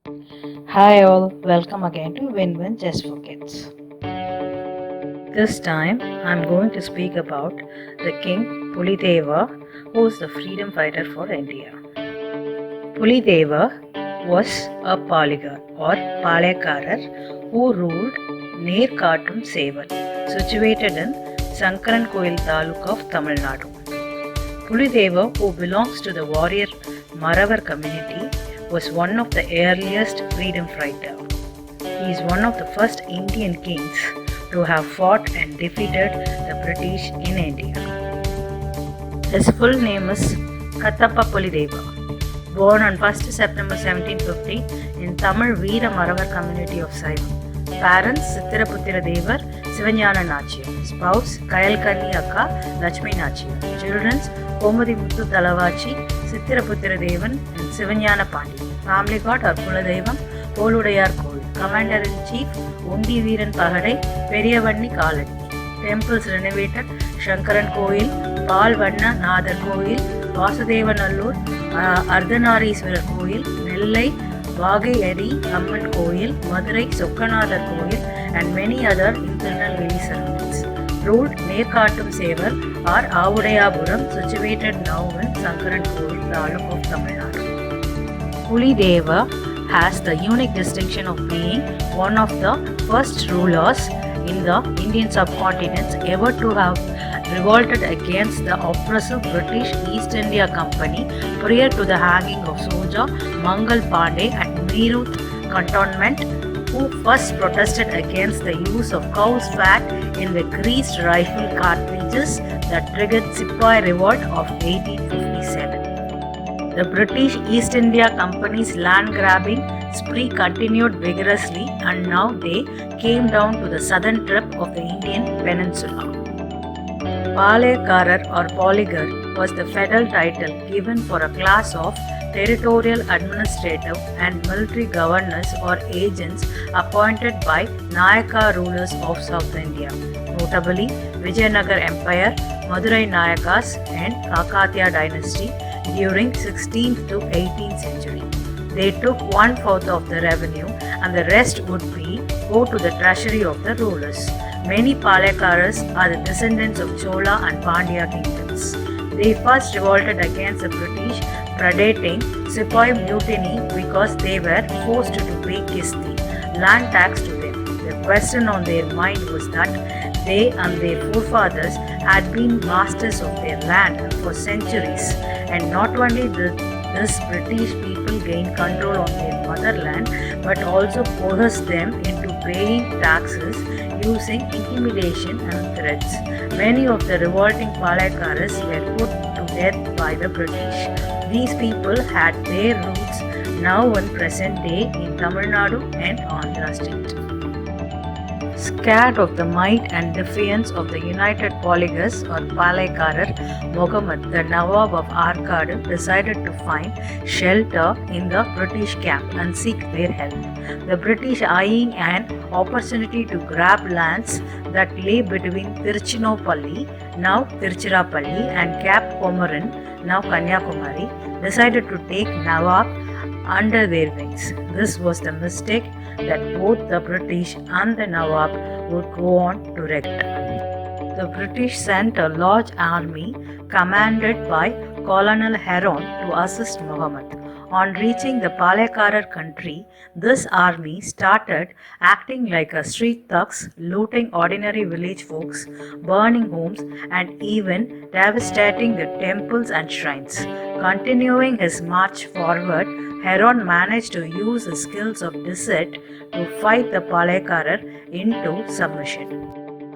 Hi all, welcome again to Win Win Just for Kids. This time I'm going to speak about the King Pulideva, who is the freedom fighter for India. Pulideva was a polygar or Palekarar who ruled near Kaatum Sevan, situated in Sankaran Koil Taluk of Tamil Nadu. Pulideva, who belongs to the warrior Maravar community, was one of the earliest freedom fighters. He is one of the first Indian kings to have fought and defeated the British in India. His full name is Kattappa Pulideva. Born on 1st September 1750 in Tamil Veera Maravar community of Saivam. Parents Sithiraputtira Devar, Sivanyana Nachiyar. Spouse Kayalkanni Akka, Lakshmi Nachiyar. Children Komadi Muthu Talavachi, Sithiraputtira Devan and Sivanyana Pandi. Family god or Kuladevam, Poludayar Kol. Commander-in-Chief Undi Veeran Pahadai, Periyavanni Kalani. Temples renovated Shankaran Koil, Palvanna Nadar Koil, Vasudevanallur, Ardhanariswarar Koil, Nellai, Vagayadi Amman Koil, Madurai Sokkanadar Koil, and many other internal village surroundings. Ruled near Kaatum Sevar or Avudayapuram, situated now in Sankaran Koil, Taluk of Tamil Nadu. Pulideva has the unique distinction of being one of the first rulers in the Indian subcontinent ever to have revolted against the oppressive British East India Company prior to the hanging of Soja Mangal Pandey at Meerut cantonment, who first protested against the use of cow's fat in the greased rifle cartridges that triggered Sepoy Revolt of 1857. The British East India Company's land grabbing spree continued vigorously, and now they came down to the southern tip of the Indian peninsula. Palekarar or Polygar was the federal title given for a class of territorial administrative and military governors or agents appointed by Nayaka rulers of South India, notably Vijayanagar Empire, Madurai Nayakas and Kakatiya dynasty during 16th to 18th century. They took 1/4 of the revenue and the rest would go to the treasury of the rulers. Many Palekaras are the descendants of Chola and Pandya kingdoms. They first revolted against the British, predating Sepoy mutiny because they were forced to pay kisti, land tax to them. The question on their mind was that they and their forefathers had been masters of their land for centuries, and not only this British people gained control on their motherland but also coerced them into paying taxes using intimidation and threats. Many of the revolting Palekaras were put to death by the British. These people had their roots now in present day in Tamil Nadu and Andhra state. Scared of the might and defiance of the united Polygars or Palekarar, Muhammad, the Nawab of Arcadu, decided to find shelter in the British camp and seek their help. The British, eyeing an opportunity to grab lands that lay between Tiruchinoppalli, now Tiruchirappalli, and Cape Comorin, now Kanyakumari, decided to take Nawab under their wings. This was the mistake that both the British and the Nawab would go on to wreak. The British sent a large army commanded by Colonel Heron to assist Muhammad. On reaching the Palekarar country, this army started acting like a street thugs, looting ordinary village folks, burning homes, and even devastating the temples and shrines. Continuing his march forward, Heron managed to use his skills of deceit to fight the Palekarar into submission.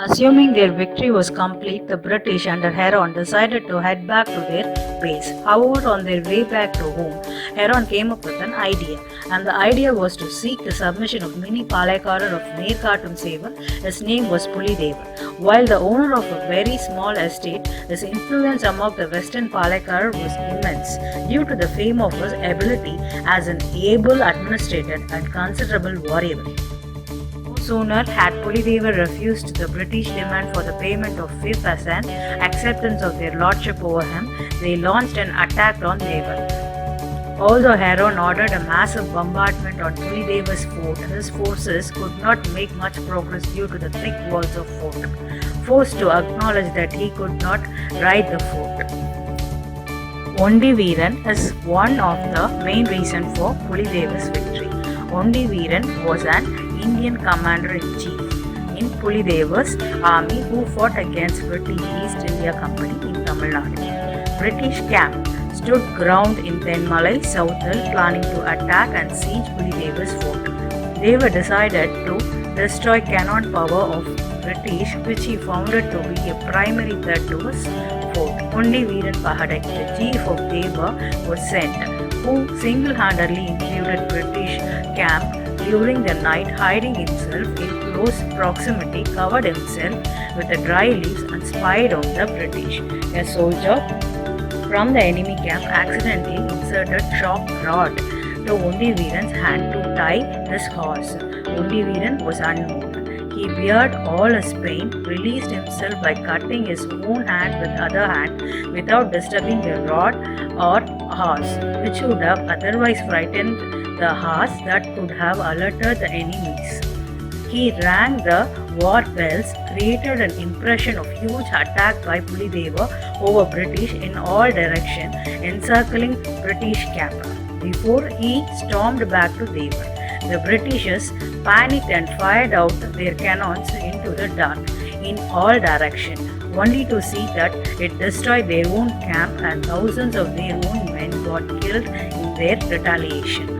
Assuming their victory was complete, the British under Heron decided to head back to their base. However, on their way back to home, Heron came up with an idea, and the idea was to seek the submission of mini Palekarar of Near Kaatum Sevar. His name was Pulideva. While the owner of a very small estate, his influence among the western Palekarar was immense due to the fame of his ability as an able administrator and considerable warrior. Sooner had Pulideva refused the British demand for the payment of fief as an acceptance of their lordship over him, they launched an attack on Devar. Although Heron ordered a massive bombardment on Pulideva's fort, his forces could not make much progress due to the thick walls of fort, forced to acknowledge that he could not ride the fort. Ondi Veeran is one of the main reasons for Pulideva's victory. Ondi Veeran was an Indian commander-in-chief in Pulideva's army who fought against British East India Company in Tamil Nadu. British camp stood ground in Tenmalai, South Hill, planning to attack and siege Pulideva's fort. Deva decided to destroy cannon power of British, which he found to be a primary threat to his fort. Ondi Veeran Pahadak, the chief of Deva, was sent, who single-handedly included British camp during the night, hiding himself in close proximity, covered himself with the dry leaves and spied on the British. A soldier from the enemy camp accidentally inserted chalk rod to Ondi Veeran's hand to tie his horse. Ondi Veeran was unmoved. He beared all his pain, released himself by cutting his own hand with other hand without disturbing the rod or horse, which would have otherwise frightened the horse that could have alerted the enemies. He rang the war bells, created an impression of huge attack by Pulideva over British in all directions, encircling British camp. Before he stormed back to Deva, the Britishers panicked and fired out their cannons into the dark in all directions, only to see that it destroyed their own camp and thousands of their own men got killed in their retaliation.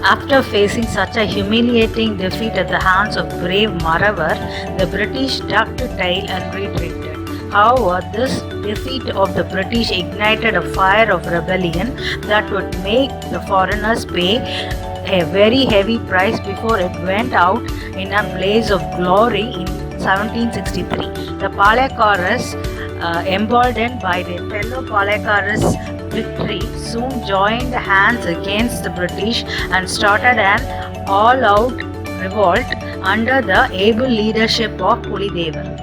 After facing such a humiliating defeat at the hands of brave Maravar, the British ducked tail and retreated. However, this defeat of the British ignited a fire of rebellion that would make the foreigners pay a very heavy price before it went out in a blaze of glory in 1763. The Palaikarars, emboldened by their fellow Palaikarars' victory, soon joined hands against the British and started an all-out revolt under the able leadership of Pulideva.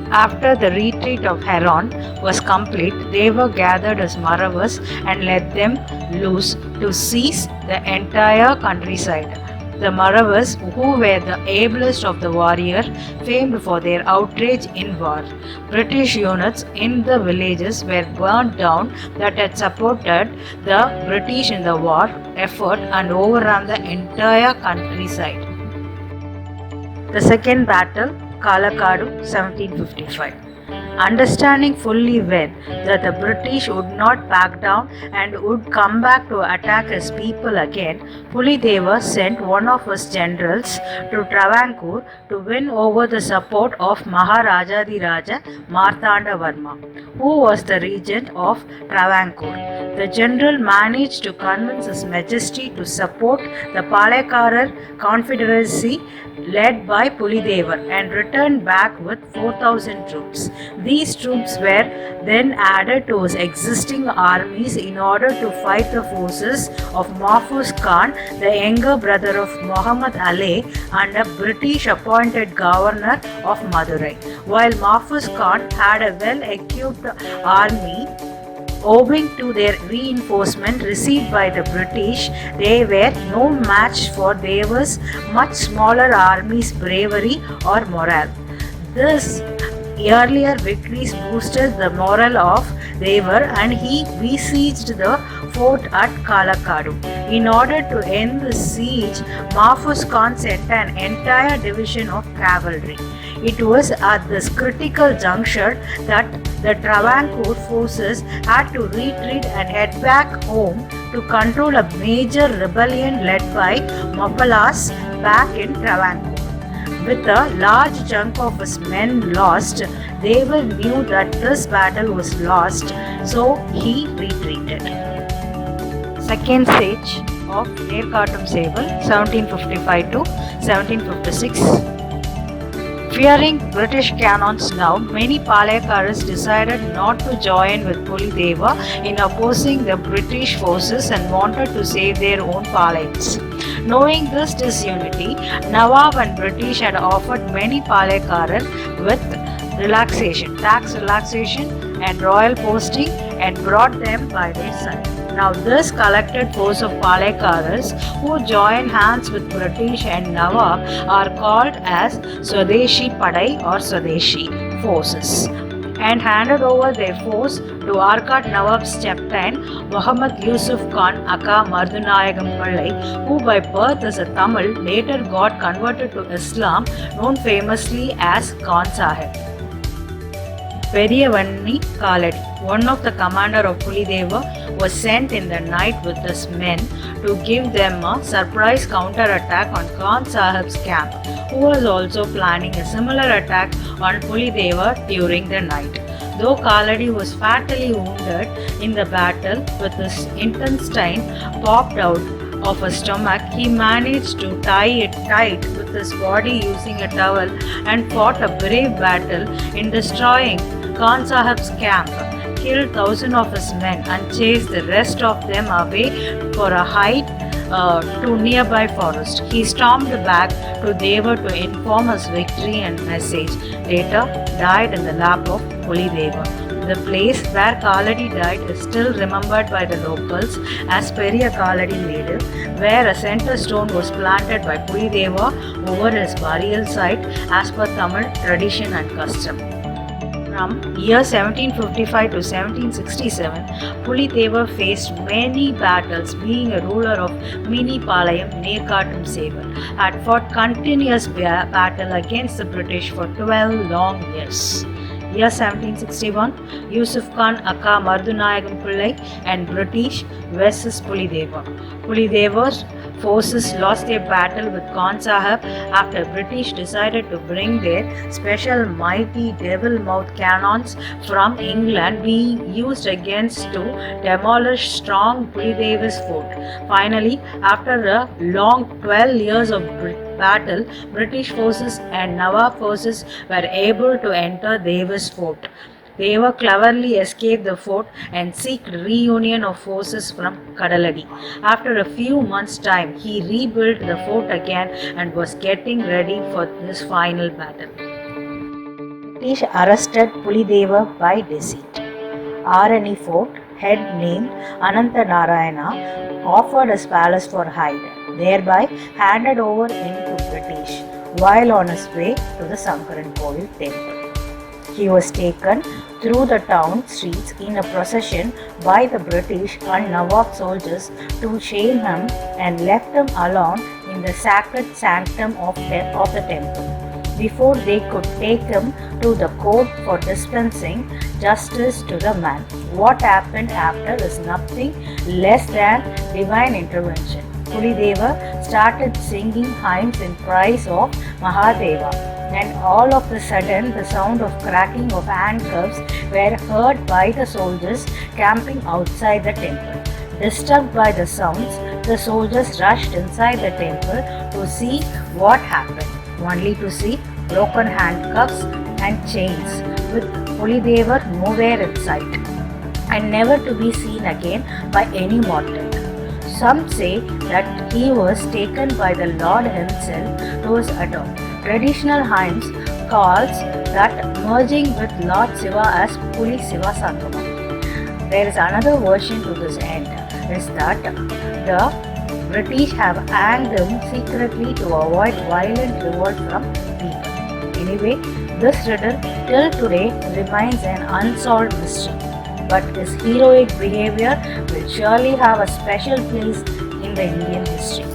After the retreat of Heron was complete, Deva gathered his Maravas and let them loose to seize the entire countryside. The Maravas, who were the ablest of the warriors, famed for their outrage in war. British units in the villages were burnt down that had supported the British in the war effort and overran the entire countryside. The second battle, Kalakadu, 1755. Understanding fully well that the British would not back down and would come back to attack his people again, Pulideva sent one of his generals to Travancore to win over the support of Maharajadiraja Marthanda Varma, who was the regent of Travancore. The general managed to convince His Majesty to support the Palaikarar Confederacy led by Pulideva and returned back with 4,000 troops. These troops were then added to his existing armies in order to fight the forces of Mahfuz Khan, the younger brother of Muhammad Ali and a British appointed governor of Madurai. While Mahfuz Khan had a well-equipped army, owing to their reinforcement received by the British, they were no match for Deva's much smaller army's bravery or morale. This earlier victories boosted the morale of Deva and he besieged the fort at Kalakadu. In order to end the siege, Mahfuz Khan sent an entire division of cavalry. It was at this critical juncture that the Travancore forces had to retreat and head back home to control a major rebellion led by Mapalas back in Travancore. With a large chunk of his men lost, Deva knew that this battle was lost, so he retreated. Second siege of Nerkattum Seval, 1755 to 1756. Fearing British cannons now, many Palaikaras decided not to join with Pulideva in opposing the British forces and wanted to save their own Palaiks. Knowing this disunity, Nawab and British had offered many Palaikaras with tax relaxation and royal posting and brought them by their side. Now this collected force of Palekaras who joined hands with British and Nawab are called as Swadeshi Padai or Swadeshi forces and handed over their force to Arcot Nawab's captain Muhammad Yusuf Khan Akka Mardunayagam Pillai, who by birth is a Tamil, later got converted to Islam, known famously as Khan Sahib. Periyavanni Kaladi, one of the commander of Pulideva, was sent in the night with his men to give them a surprise counterattack on Khan Sahib's camp, who was also planning a similar attack on Pulideva during the night. Though Kaladi was fatally wounded in the battle with his intestine popped out of his stomach, he managed to tie it tight with his body using a towel and fought a brave battle in destroying Khan Sahib's camp, killed thousands of his men and chased the rest of them away for a hike to nearby forest. He stormed back to Deva to inform his victory and message. Later died in the lap of Pulideva. The place where Kaladi died is still remembered by the locals as Periya Kaladi Medu, where a center stone was planted by Pulideva over his burial site as per Tamil tradition and custom. From year 1755 to 1767, Pulideva faced many battles, being a ruler of Mini Palayam near Kattum Seval, had fought continuous battle against the British for 12 long years. Year 1761, Yusuf Khan Akka Mardunayagam Pillai and British versus Pulideva. Pulideva's forces lost their battle with Khan Sahib after British decided to bring their special mighty devil mouth cannons from England being used against to demolish strong Pulideva's fort. Finally, after a long 12 years of battle, British forces and Nawab forces were able to enter Deva's fort. Deva cleverly escaped the fort and seeked reunion of forces from Kadaladi. After a few months' time, he rebuilt the fort again and was getting ready for this final battle. British arrested Pulideva by deceit. Arani Fort, head named Ananta Narayana, offered his palace for hire, thereby handed over him to British while on his way to the Sankaran Kovil temple. He was taken through the town streets in a procession by the British and Nawab soldiers to shame him and left him alone in the sacred sanctum of the temple before they could take him to the court for dispensing justice to the man. What happened after is nothing less than divine intervention. Pulideva started singing hymns in praise of Mahadeva, and all of a sudden the sound of cracking of handcuffs were heard by the soldiers camping outside the temple. Disturbed by the sounds, the soldiers rushed inside the temple to see what happened, only to see broken handcuffs and chains with Pulideva nowhere in sight and never to be seen again by any mortal. Some say that he was taken by the Lord himself to his abode. Traditional hymns calls that merging with Lord Shiva as Puli Shiva Sangamam. There is another version to this end, is that the British have hanged him secretly to avoid violent revolt from people. Anyway, this riddle till today remains an unsolved mystery, but his heroic behavior will surely have a special place in the Indian history.